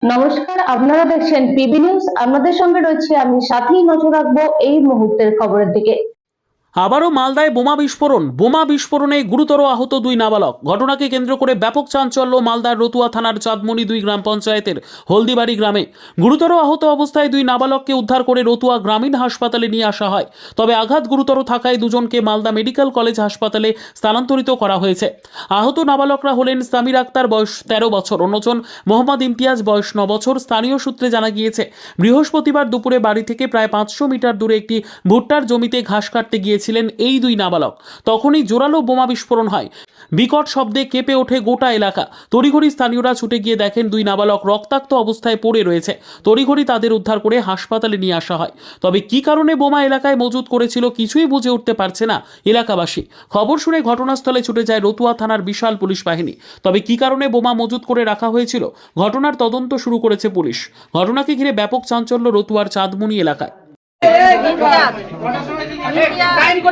নমস্কার, আপনারা দেখছেন পিবি নিউজ। আপনাদের সঙ্গে রয়েছে আমি, সাথেই নজর রাখবো এই মুহূর্তের খবরের দিকে। আবারও মালদায় বোমা বিস্ফোরণে গুরুতর আহত দুই নাবালক। ঘটনাকে কেন্দ্র করে ব্যাপক চাঞ্চল্য মালদার রতুয়া থানার চাঁদমণি 2 গ্রাম পঞ্চায়েতের হলদিবাড়ি গ্রামে। গুরুতর আহত অবস্থায় দুই নাবালককে উদ্ধার করে রতুয়া গ্রামীণ হাসপাতালে নিয়ে আসা হয়। তবে আঘাত গুরুতর থাকায় দুজনকে মালদা মেডিকেল কলেজ হাসপাতালে স্থানান্তরিত করা হয়েছে। আহত নাবালকরা হলেন সামির আক্তার, বয়স 13 বছর, অন্যজন মোহাম্মদ ইমতিয়াজ, বয়স 9 বছর। স্থানীয় সূত্রে জানা গিয়েছে, বৃহস্পতিবার দুপুরে বাড়ি থেকে প্রায় 500 মিটার দূরে একটি ভুট্টার জমিতে ঘাস কাটতে গিয়েছিলেন এই দুই নাবালক। তখনই জোরালো বোমা বিস্ফোরণ হয়। বিকট শব্দে কেঁপে ওঠে গোটা এলাকা। তড়িঘড়ি স্থানীয়রা ছুটে গিয়ে দেখেন দুই নাবালক রক্তাক্ত অবস্থায় পড়ে রয়েছে। তড়িঘড়ি তাদের উদ্ধার করে হাসপাতালে নিয়ে আসা হয়। তবে কি কারণে বোমা এলাকায় মজুত করেছিল কিছুই বুঝে উঠতে পারছে না এলাকাবাসী। খবর শুনে ঘটনাস্থলে ছুটে যায় রতুয়া থানার বিশাল পুলিশ বাহিনী। তবে কি কারণে বোমা মজুত করে রাখা হয়েছিল, ঘটনার তদন্ত শুরু করেছে পুলিশ। ঘটনাকে ঘিরে ব্যাপক চাঞ্চল্য রতুয়ার চাঁদমণি এলাকায়।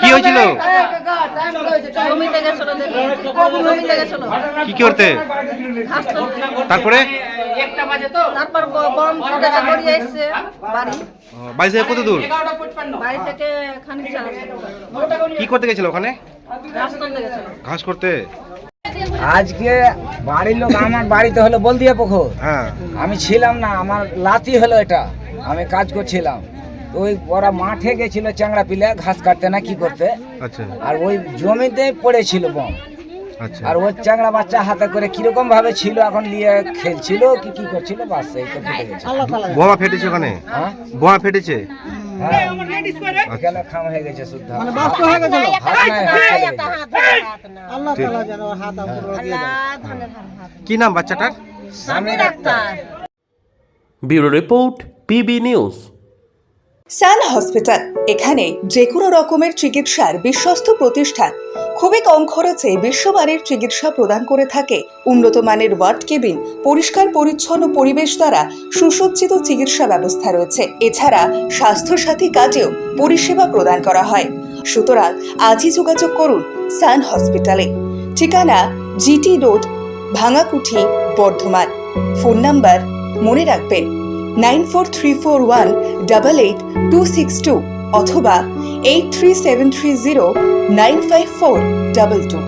কি হয়েছিল? কি করতে? তারপরে বাড়ি থেকে কত দূর? বাড়ি থেকে কি করতে গেছিল ওখানে? ঘাস করতে। আজকে বাড়ির লোক, আমার বাড়িতে হলো বলদিয়া পুকুর। হ্যাঁ, আমি ছিলাম না, আমার লাতি হলো এটা, আমি কাজ করছিলাম। তো ওই ওরা মাঠে গেছিল চ্যাংড়া পিলে ঘাস কাটতে না কি করতে, আচ্ছা আর ওই জমিতে পড়েছিল বম। আচ্ছা। আর ওই চ্যাংড়া বাচ্চা হাতে করে কিরকম ভাবে ছিল, এখন নিয়ে খেলছিল কি করছিল, বাস এই তো ফেটে গেছে। বোমা ফেটেছে ওখানে? হ্যাঁ বোমা ফেটেছে। হ্যাঁ, এখানে খাম হয়ে গেছে শুদ্ধ, হাত নাই, হাত চলে গেছে। কি নাম বাচ্চাটার? Samir Akhtar. Bureau report, PB news. Sun hospital, এখানে যে কোনো রকমের চিকিৎসার বিশ্বস্ত প্রতিষ্ঠান। খুবই কম খরচে বিশ্বমানের চিকিৎসা প্রদান করে থাকে। উন্নত মানের ওয়ার্ড কেবিন, পরিষ্কার পরিচ্ছন্ন পরিবেশ দ্বারা সুসজ্জিত চিকিৎসা ব্যবস্থা রয়েছে। এছাড়া স্বাস্থ্যসাথী কাজেও পরিষেবা প্রদান করা হয়। সুতরাং আজই যোগাযোগ করুন সান হসপিটালে। ঠিকানা GT road, Bhangakuthi, Bardhaman. Phone number মনে রাখবেন 9434188262 অথবা 83730954222।